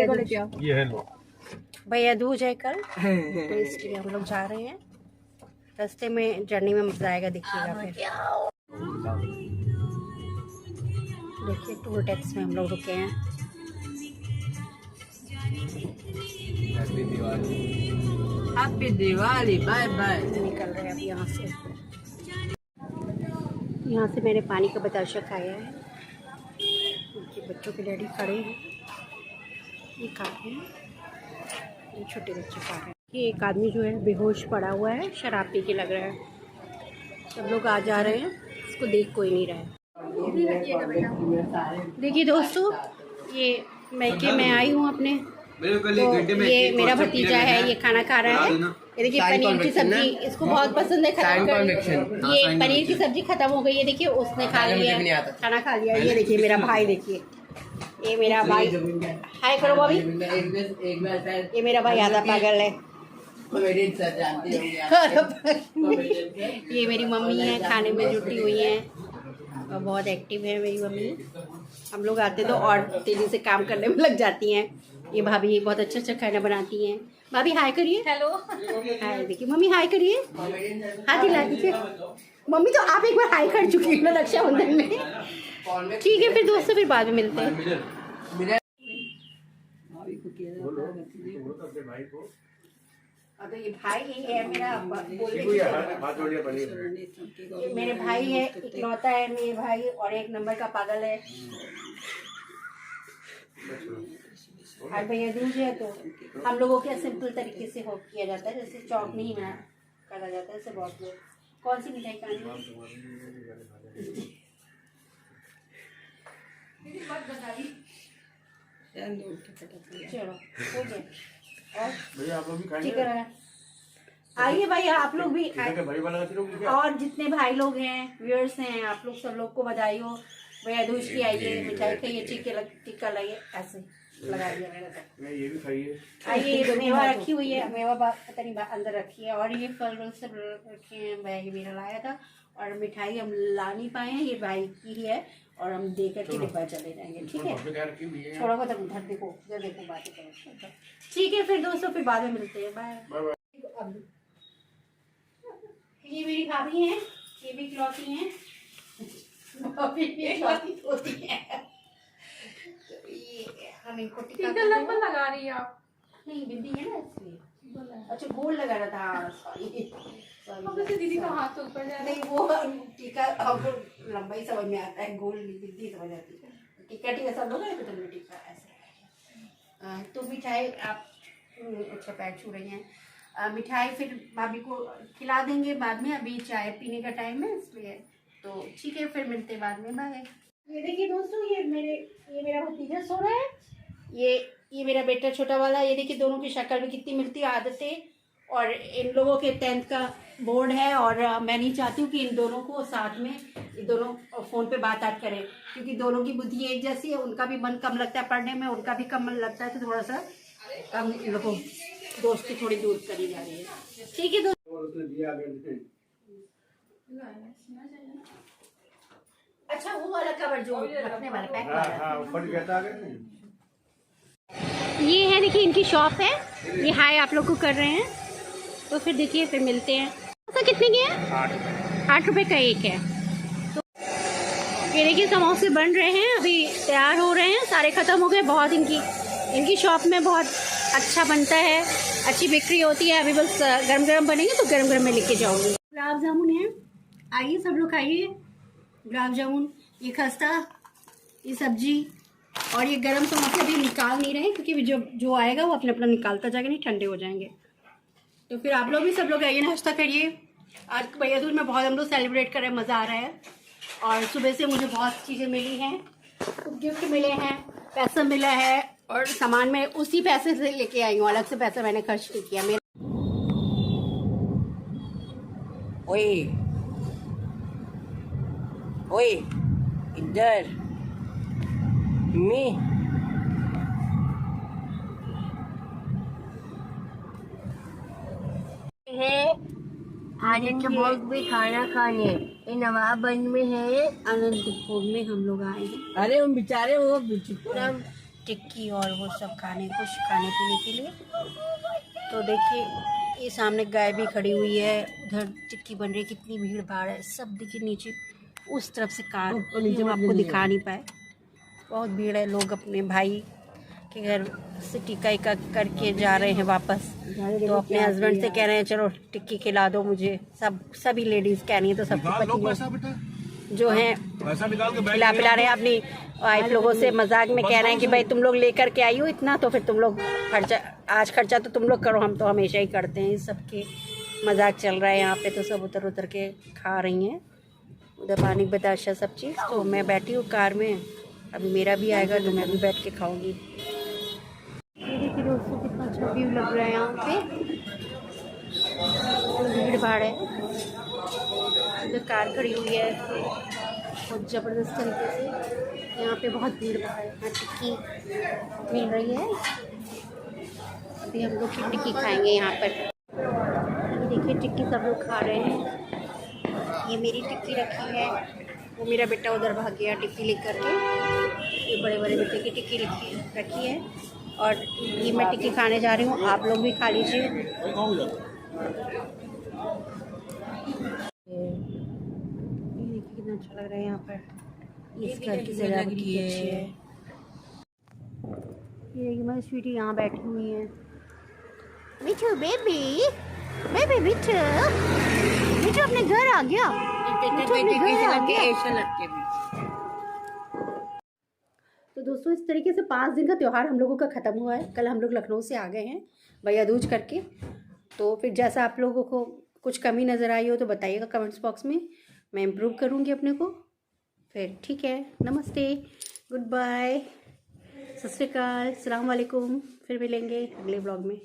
भैया को लेके आओ। ये है लो भैया दूज है कल, तो इसलिए हम लोग जा रहे हैं। रास्ते में जर्नी में मजा आएगा, देखिएगा फिर। देखिए टोल टैक्स में हम लोग रुके हैं। Happy Diwali, bye bye. निकल रहे हैं अब यहाँ से। यहाँ से मैंने पानी का बताशा खाया है। उनके बच्चों के डैडी खड़े हैं, ये खा रहे हैं, ये छोटे बच्चे खा रहे हैं। ये एक आदमी जो है बेहोश पड़ा हुआ है, शराब पी के लग रहा है। सब लोग आ जा रहे हैं, इसको देख कोई नहीं रहा है। देखिए दोस्तों, ये मैं आई हूँ अपने, तो ये मेरा भतीजा है, ये खाना खा रहा है। ये देखिए पनीर की सब्जी इसको बहुत पसंद है, खत्म कर। ये पनीर की सब्जी खत्म हो गई है, देखिए उसने खा लिया, खाना खा लिया। ये देखिए मेरा भाई, देखिए ये मेरा भाई, हाय करो भाभी। ये मेरा भाई आधा पागल है। ये मेरी मम्मी है, खाने में जुटी हुई है और बहुत एक्टिव है मेरी मम्मी। हम लोग आते तो और तेजी से काम करने में लग जाती हैं। ये भाभी बहुत अच्छा अच्छा खाना बनाती हैं। भाभी हाय करिए। Hello hi. देखिए मम्मी हाय करिए, हाथ हिला दीजिए। मम्मी तो आप एक बार हाय कर चुकी है ना रक्षाबंधन में। ठीक है फिर दोस्तों, फिर बाद में मिलते हैं। तो ये भाई है मेरा, मेरे भाई है, इकलौता है मेरे भाई, और एक नंबर का पागल है। आज भैया दूज है, तो हम लोगों के सिंपल तरीके से हो किया जाता है, जैसे चौक नहीं बना करा जाता है, जैसे बहुत लोग। कौन सी मिठाई खानी है? चलो हो गया। भैया आप लोग भी खाएंगे? ठीक है, आइए भाई आप लोग भी। और जितने भाई लोग हैं, व्यूअर्स हैं, आप लोग सब लोग को बधाई हो भैया दूज की। आइए मिठाई खाइए, टिक्का लाइए, ऐसे लगा दिया मैंने। ये भी खाइए। आइए मेवा रखी हुई है, मेवा पता नहीं अंदर रखी है, और ये फल सब रखे हैं। बैग मेरा लाया था, और मिठाई हम ला नहीं पाए हैं, ये भाई की ही है, और हम दे करके डिब्बा चले जाएंगे। ठीक है, थोड़ा बहुत उधर देखो, बातें करो। ठीक है फिर दोस्तों, फिर बाद में मिलते हैं। बाय। ये मेरी भाभी है, ये भी इकलौती है, होती है। तो ये हम इनको टीका लगा रही है आप? नहीं, बिंदी है ना इसलिए। अच्छा गोल लगा रहा था, सॉरी दीदी का हाथ ऊपर जा रहा है। नहीं, वो टीका हमको लंबाई समझ में आता है, गोल बिंदी समझ आती है। टीका सब लोग तो तुमने टीका ऐसे। तो मिठाई आप अच्छा पैर छू रही हैं। मिठाई फिर भाभी को खिला देंगे बाद में, अभी चाय पीने का टाइम है इसलिए। तो ठीक है फिर मिलते बाद में, बाय। ये देखिए दोस्तों, ये मेरा भतीजा सो रहा है, ये मेरा बेटा छोटा वाला। ये देखिए दोनों की शक्ल में कितनी मिलती आदतें। और इन लोगों के 10th का बोर्ड है, और मैं नहीं चाहती हूँ कि इन दोनों को साथ में, ये दोनों फ़ोन पे बात करें, क्योंकि दोनों की बुद्धि एक जैसी है। उनका भी मन कम लगता है पढ़ने में, उनका भी कम मन लगता है, तो थोड़ा सा कम इन लोगों दोस्ती थोड़ी दूर करी जा रही है। ठीक है अच्छा वो वाला कवर जो रखने वाला पैक वाला। ये है देखिए इनकी शॉप है, ये हाय आप लोग को कर रहे हैं। तो फिर देखिए फिर मिलते हैं। तो कितने के हैं? 8 रुपये का एक है। तो ये देखिए समोसे बन रहे हैं, अभी तैयार हो रहे हैं, सारे ख़त्म हो गए। बहुत इनकी शॉप में बहुत अच्छा बनता है, अच्छी बिक्री होती है। अभी बस गरम गरम बनेंगे तो गरम गरम में लेके जाऊँगी। गुलाब जामुन है, आइए सब लोग खाइए गुलाब जामुन। ये खस्ता, ये सब्जी, और ये गरम समोसे अभी निकाल नहीं रहे, क्योंकि जो आएगा वो अपना निकालता जाएगा, नहीं ठंडे हो जाएंगे। तो फिर आप लोग भी सब लोग आइए, नाश्ता करिए। आज भैया दूज में बहुत हम लोग सेलिब्रेट कर रहे हैं, मज़ा आ रहा है। और सुबह से मुझे बहुत चीज़ें मिली हैं, गिफ्ट मिले हैं, पैसा मिला है, और सामान में उसी पैसे से लेके आई हूँ, अलग से पैसा मैंने खर्च नहीं किया। मेरा ओए इधर मैं है आनंद भोग में खाना खाने। ये नवाबगंज में है, आनंद भोग में हम लोग आए हैं। अरे हम बेचारे वो टिक्की और वो सब कुछ खाने पीने के लिए। तो देखिए ये सामने गाय भी खड़ी हुई है, उधर टिक्की बन रही है, कितनी भीड़ भाड़ है। सब देखिए नीचे उस तरफ से कार हम आपको दिखा नहीं पाए, बहुत भीड़ है। लोग अपने भाई के घर से टिक्का करके जा रहे हैं वापस। तो अपने हस्बैंड से कह रहे हैं चलो टिक्की खिला दो मुझे। सभी लेडीज़ कह रही हैं, तो सबके पति जो हैं खिला पिला रहे हैं। अपनी वाइफ लोगों से मजाक में कह रहे हैं कि भाई तुम लोग लेकर के आई हो इतना, तो फिर तुम लोग खर्चा तो तुम लोग करो, हम तो हमेशा ही करते हैं। सबके मजाक चल रहा है यहाँ पे। तो सब उतर के खा रही हैं, उधर पानी बताशा सब चीज़। तो मैं बैठी हूँ कार में, अभी मेरा भी आएगा तो मैं भी बैठ के खाऊंगी। ये देखिए दोस्तों कितना अच्छा व्यू लग रहा है यहाँ पे, भीड़ भाड़ है। उधर कार खड़ी हुई है बहुत ज़बरदस्त तरीके से। यहाँ पे बहुत भीड़ भाड़ है। यहाँ टिक्की मिल रही है, अभी हम लोग की टिक्की खाएंगे यहाँ पर। ये देखिए टिक्की सब लोग खा रहे हैं। ये मेरी टिक्की रखी है, वो मेरा बेटा उधर भाग गया टिक्की लेकर के। ये बड़े बड़े बेटे की टिक्की रखी है और ये मैं टिक्की खाने जा रही हूँ। आप लोग भी खा लीजिए। ये देखिए कितना अच्छा लग रहा है यहाँ पर। इस घर की सजावट की अच्छी है। ये देखिए मेरी स्वीटी यहाँ बैठी हुई है। मिठू बेबी, बेबी मिठू, मिठू अपने घर आ गया। तो दोस्तों इस तरीके से 5 दिन का त्यौहार हम लोगों का ख़त्म हुआ है। कल हम लोग लखनऊ से आ गए हैं भैया दूज करके। तो फिर जैसा आप लोगों को कुछ कमी नज़र आई हो तो बताइएगा कमेंट्स बॉक्स में, मैं इम्प्रूव करूँगी अपने को। फिर ठीक है, नमस्ते, गुड बाय, सत श्री अकाल, अस्सलाम वालेकुम। फिर मिलेंगे अगले ब्लॉग में।